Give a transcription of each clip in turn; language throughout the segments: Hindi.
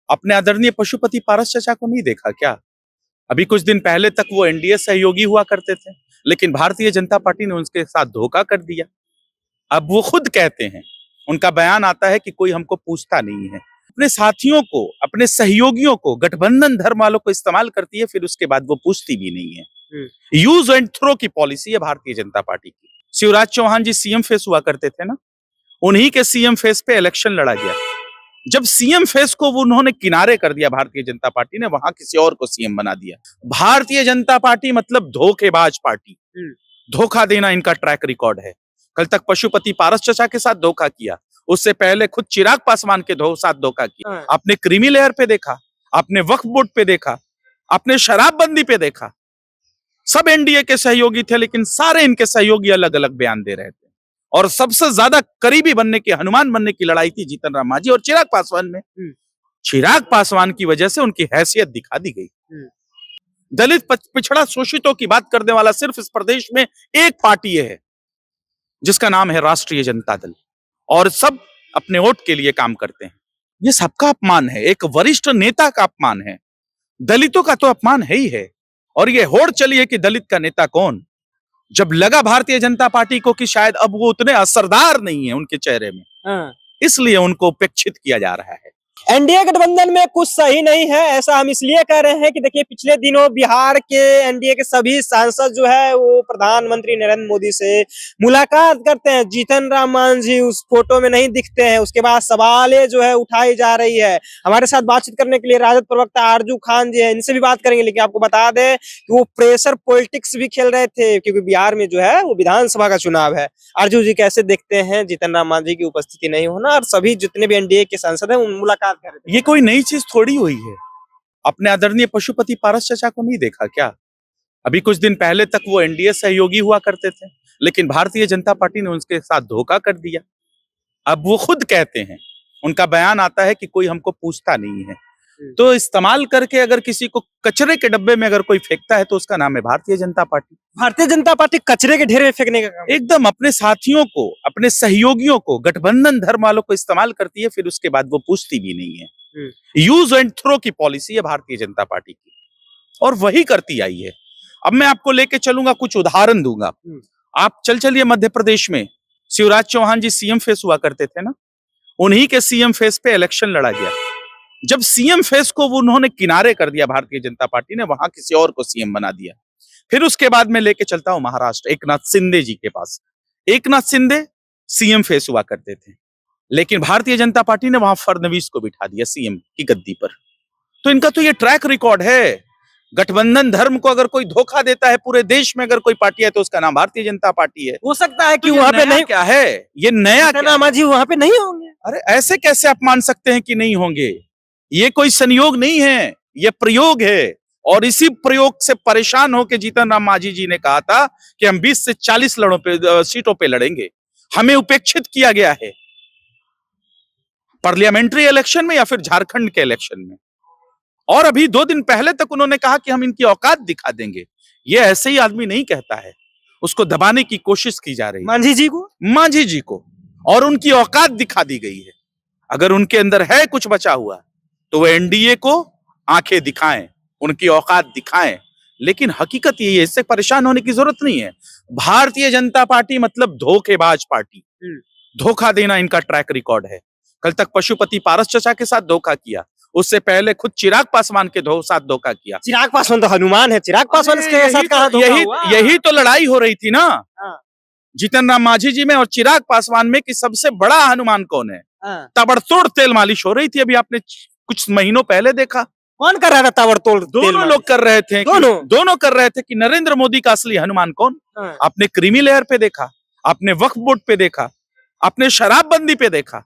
अपने आदरणीय पशुपति पारस चचा को नहीं देखा क्या? अभी कुछ दिन पहले तक वो एनडीए सहयोगी हुआ करते थे, लेकिन भारतीय जनता पार्टी ने उनके साथ धोखा कर दिया। अब वो खुद कहते हैं, उनका बयान आता है कि कोई हमको पूछता नहीं है। अपने साथियों को, अपने सहयोगियों को, गठबंधन धर्म वालों को इस्तेमाल करती है, फिर उसके बाद वो पूछती भी नहीं है। यूज एंड थ्रो की पॉलिसी है भारतीय जनता पार्टी की। शिवराज चौहान जी सीएम फेस हुआ करते थे ना, उन्हीं के सीएम फेस पे इलेक्शन लड़ा गया। जब सीएम फेस को वो उन्होंने किनारे कर दिया, भारतीय जनता पार्टी ने वहां किसी और को सीएम बना दिया। भारतीय जनता पार्टी मतलब धोखेबाज पार्टी। धोखा देना इनका ट्रैक रिकॉर्ड है। कल तक पशुपति पारस चचा के साथ धोखा किया, उससे पहले खुद चिराग पासवान के साथ धोखा किया। आपने क्रीमी लेयर पे देखा, आपने वक्फ बोर्ड पे देखा, आपने शराबबंदी पे देखा। सब एनडीए के सहयोगी थे, लेकिन सारे इनके सहयोगी अलग अलग बयान दे रहे थे। और सबसे ज्यादा करीबी बनने की, हनुमान बनने की लड़ाई थी जीतन राम मांझी और चिराग पासवान में। चिराग पासवान की वजह से उनकी हैसियत दिखा दी गई। दलित पिछड़ा शोषितों की बात करने वाला सिर्फ इस प्रदेश में एक पार्टी है, जिसका नाम है राष्ट्रीय जनता दल, और सब अपने वोट के लिए काम करते हैं। ये सबका अपमान है, एक वरिष्ठ नेता का अपमान है, दलितों का तो अपमान है ही है। और ये होड़ चली है कि दलित का नेता कौन। जब लगा भारतीय जनता पार्टी को कि शायद अब वो उतने असरदार नहीं है उनके चेहरे में, इसलिए उनको उपेक्षित किया जा रहा है। एनडीए गठबंधन में कुछ सही नहीं है, ऐसा हम इसलिए कह रहे हैं कि देखिए पिछले दिनों बिहार के एनडीए के सभी सांसद जो है वो प्रधानमंत्री नरेंद्र मोदी से मुलाकात करते हैं। जीतन राम मांझी उस फोटो में नहीं दिखते हैं। उसके बाद सवालें जो है उठाई जा रही है। हमारे साथ बातचीत करने के लिए राजद प्रवक्ता आरजू खान जी है, इनसे भी बात करेंगे। लेकिन आपको बता दें कि वो प्रेशर पॉलिटिक्स भी खेल रहे थे, क्योंकि बिहार में जो है वो विधानसभा का चुनाव है। आरजू जी कैसे देखते हैं जीतन राम मांझी की उपस्थिति नहीं होना और सभी जितने भी एनडीए के सांसद हैं मुलाकात? ये कोई नई चीज थोड़ी हुई है। अपने आदरणीय पशुपति पारस चचा को नहीं देखा क्या? अभी कुछ दिन पहले तक वो एनडीए सहयोगी हुआ करते थे, लेकिन भारतीय जनता पार्टी ने उनके साथ धोखा कर दिया। अब वो खुद कहते हैं, उनका बयान आता है कि कोई हमको पूछता नहीं है। तो इस्तेमाल करके अगर किसी को कचरे के डब्बे में अगर कोई फेंकता है तो उसका नाम है भारतीय जनता पार्टी। भारतीय जनता पार्टी कचरे के ढेर में फेंकने का काम एकदम अपने साथियों को, अपने सहयोगियों को, गठबंधन धर्म वालों को इस्तेमाल करती है, फिर उसके बाद वो पूछती भी नहीं है। यूज एंड थ्रो की पॉलिसी है भारतीय जनता पार्टी की, और वही करती आई है। अब मैं आपको लेके चलूंगा, कुछ उदाहरण दूंगा। आप चलिए मध्य प्रदेश में शिवराज चौहान जी सीएम फेस हुआ करते थे ना, उन्हीं के सीएम फेस पे इलेक्शन लड़ा गया। जब सीएम फेस को वो उन्होंने किनारे कर दिया, भारतीय जनता पार्टी ने वहां किसी और को सीएम बना दिया। फिर उसके बाद में लेके चलता हूं महाराष्ट्र, एकनाथ शिंदे जी के पास। एकनाथ शिंदे सीएम फेस हुआ करते थे, लेकिन भारतीय जनता पार्टी ने वहां फडणवीस को बिठा दिया सीएम की गद्दी पर। तो इनका तो ये ट्रैक रिकॉर्ड है। गठबंधन धर्म को अगर कोई धोखा देता है पूरे देश में, अगर कोई पार्टी है तो उसका नाम भारतीय जनता पार्टी है। हो सकता है कि तो वहां पे नहीं, क्या है ये नया राम मांझी वहां पे नहीं होंगे। अरे ऐसे कैसे आप मान सकते हैं कि नहीं होंगे? ये कोई संयोग नहीं है, ये प्रयोग है। और इसी प्रयोग से परेशान होकर जीतन राम मांझी जी ने कहा था कि हम 20 से 40 सीटों पे लड़ेंगे। हमें उपेक्षित किया गया है पार्लियामेंट्री इलेक्शन में या फिर झारखंड के इलेक्शन में। और अभी 2 दिन पहले तक उन्होंने कहा कि हम इनकी औकात दिखा देंगे। ये ऐसे ही आदमी नहीं कहता है, उसको दबाने की कोशिश की जा रही है मांझी जी को, और उनकी औकात दिखा दी गई है। अगर उनके अंदर है कुछ बचा हुआ तो वो एनडीए को आंखें दिखाएं, उनकी औकात दिखाएं। लेकिन हकीकत ये है, इससे परेशान होने की जरूरत नहीं है। भारतीय जनता पार्टी मतलब धोखेबाज पार्टी। धोखा देना इनका ट्रैक रिकॉर्ड है। कल तक पशुपति पारस चचा के साथ धोखा किया, उससे पहले खुद चिराग पासवान के साथ धोखा किया। चिराग पासवान तो हनुमान है, चिराग पासवान के साथ कहां धोखा हुआ? यही तो लड़ाई हो रही थी ना जीतन राम मांझी जी में और चिराग पासवान में कि सबसे बड़ा हनुमान कौन है। ताबड़तोड़ तेल मालिश हो रही थी। अभी आपने कुछ महीनों पहले देखा, कौन कर रहा था ताबड़तोड़? दोनों लोग कर रहे थे, दोनों कर रहे थे कि नरेंद्र मोदी का असली हनुमान कौन। आपने क्रीमी लेयर पे देखा, आपने वक्फ बोर्ड पे देखा, आपने शराबबंदी पे देखा।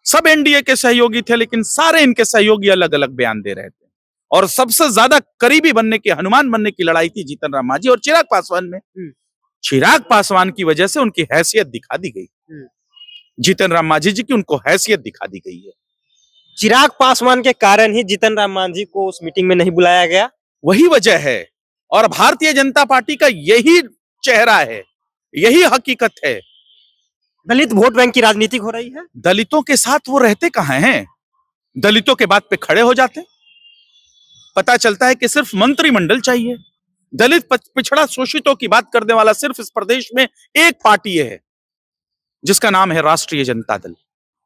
सब एनडीए के सहयोगी थे, लेकिन सारे इनके सहयोगी अलग अलग बयान दे रहे थे। और सबसे ज्यादा करीबी बनने की, हनुमान बनने की लड़ाई थी जीतन राम मांझी और चिराग पासवान में। चिराग पासवान की वजह से उनकी हैसियत दिखा दी गई। जीतन राम मांझी जी की उनको हैसियत दिखा दी गई है। चिराग पासवान के कारण ही जीतन राम मांझी को उस मीटिंग में नहीं बुलाया गया, वही वजह है। और भारतीय जनता पार्टी का यही चेहरा है, यही हकीकत है। दलित वोट बैंक की राजनीति हो रही है। दलितों के साथ वो रहते कहां हैं? दलितों के बात पे खड़े हो जाते हैं। पता चलता है कि सिर्फ मंत्रिमंडल चाहिए। दलित पिछड़ा शोषितों की बात करने वाला सिर्फ इस प्रदेश में एक पार्टी है, जिसका नाम है राष्ट्रीय जनता दल,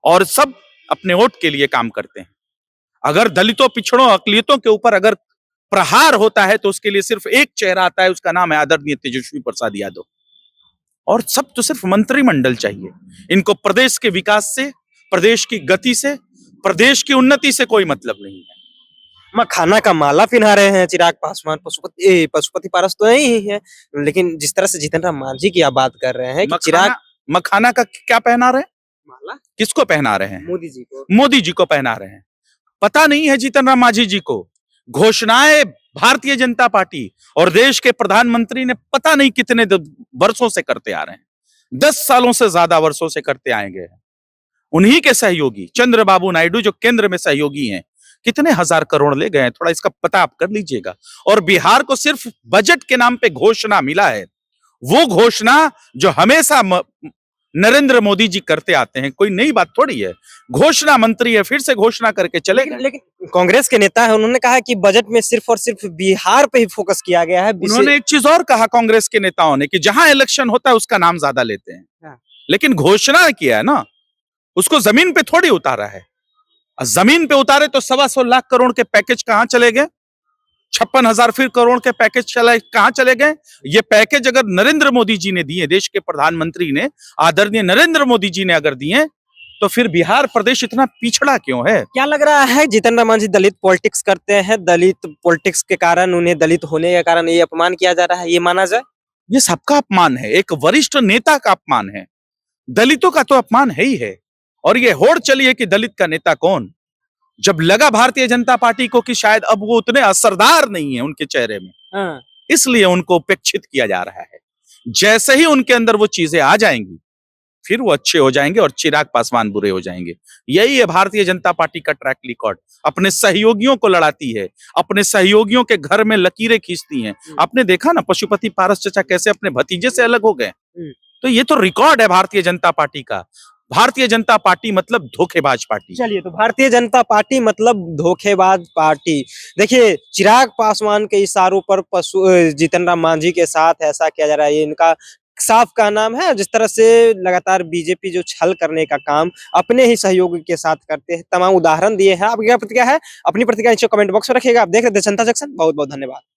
और सब अपने वोट के लिए काम करते हैं। अगर दलितों, पिछड़ों, अकलियतों के ऊपर अगर प्रहार होता है तो उसके लिए सिर्फ एक चेहरा आता है, उसका नाम है आदरणीय तेजस्वी प्रसाद यादव। और सब तो सिर्फ मंत्रिमंडल चाहिए। इनको प्रदेश के विकास से, प्रदेश की गति से, प्रदेश की उन्नति से कोई मतलब नहीं है। मखाना का माला पहना रहे हैं चिराग पासवान, पशुपति पारस तो नहीं है, लेकिन जिस तरह से जीतन राम मांझी की आप बात कर रहे हैं कि चिराग मखाना का क्या पहना रहे हैं? माला किसको पहना रहे हैं? मोदी जी को। मोदी जी को पहना रहे हैं। पता नहीं है जीतन राम मांझी जी को। घोषणाएं भारतीय जनता पार्टी और देश के प्रधानमंत्री ने पता नहीं कितने वर्षों से करते आ रहे हैं, 10 सालों से ज्यादा वर्षों से करते आएंगे हैं। उन्हीं के सहयोगी चंद्रबाबू नायडू, जो केंद्र में सहयोगी हैं, कितने हजार करोड़ ले गए हैं, थोड़ा इसका पता आप कर लीजिएगा। और बिहार को सिर्फ बजट के नाम पे घोषणा मिला है, वो घोषणा जो हमेशा नरेंद्र मोदी जी करते आते हैं, कोई नई बात थोड़ी है। घोषणा मंत्री है, फिर से घोषणा करके चले गए। लेकिन कांग्रेस के नेता है, उन्होंने कहा कि बजट में सिर्फ और सिर्फ बिहार पे ही फोकस किया गया है। उन्होंने एक चीज और कहा कांग्रेस के नेताओं ने कि जहां इलेक्शन होता है उसका नाम ज्यादा लेते हैं। हाँ। लेकिन घोषणा किया है ना, उसको जमीन पे थोड़ी उतारा है। जमीन पे उतारे तो 125 लाख करोड़ के पैकेज कहां चले गए? 56,000 फिर करोड़ के पैकेज कहां चले गए? ये पैकेज अगर नरेंद्र मोदी जी ने दिए, देश के प्रधानमंत्री ने, आदरणीय नरेंद्र मोदी जी ने अगर दिए, तो फिर बिहार प्रदेश इतना पिछड़ा क्यों है? क्या लग रहा है जीतन राम मांझी दलित पॉलिटिक्स करते हैं, दलित पॉलिटिक्स के कारण, उन्हें दलित होने के कारण ये अपमान किया जा रहा है, ये माना जाए? ये सबका अपमान है, एक वरिष्ठ नेता का अपमान है। दलितों का तो अपमान है ही है। और ये होड़ चली है कि दलित का नेता कौन, जब लगा भारतीय जनता पार्टी को कि शायद अब वो उतने असरदार नहीं है उनके चेहरे में, हाँ। इसलिए उनको उपेक्षित किया जा रहा है। जैसे ही उनके अंदर वो चीजें आ जाएंगी, फिर वो अच्छे हो जाएंगे और चिराग पासवान बुरे हो जाएंगे। यही है भारतीय जनता पार्टी का ट्रैक रिकॉर्ड। अपने सहयोगियों को लड़ाती है, अपने सहयोगियों के घर में लकीरें खींचती हैं। आपने देखा ना पशुपति पारस चाचा कैसे अपने भतीजे से अलग हो गए। तो ये तो रिकॉर्ड है भारतीय जनता पार्टी का। भारतीय जनता पार्टी मतलब धोखेबाज पार्टी। चलिए, तो भारतीय जनता पार्टी मतलब धोखेबाज पार्टी। देखिए, चिराग पासवान के इशारों पर जीतन राम मांझी के साथ ऐसा किया जा रहा है, ये इनका साफ का नाम है। जिस तरह से लगातार बीजेपी जो छल करने का काम अपने ही सहयोगी के साथ करते हैं, तमाम उदाहरण दिए हैं। आपकी क्या प्रतिक्रिया है? अपनी प्रतिक्रिया नीचे कमेंट बॉक्स में रखिएगा। आप देख रहे थे जनता जंक्शन। बहुत बहुत धन्यवाद।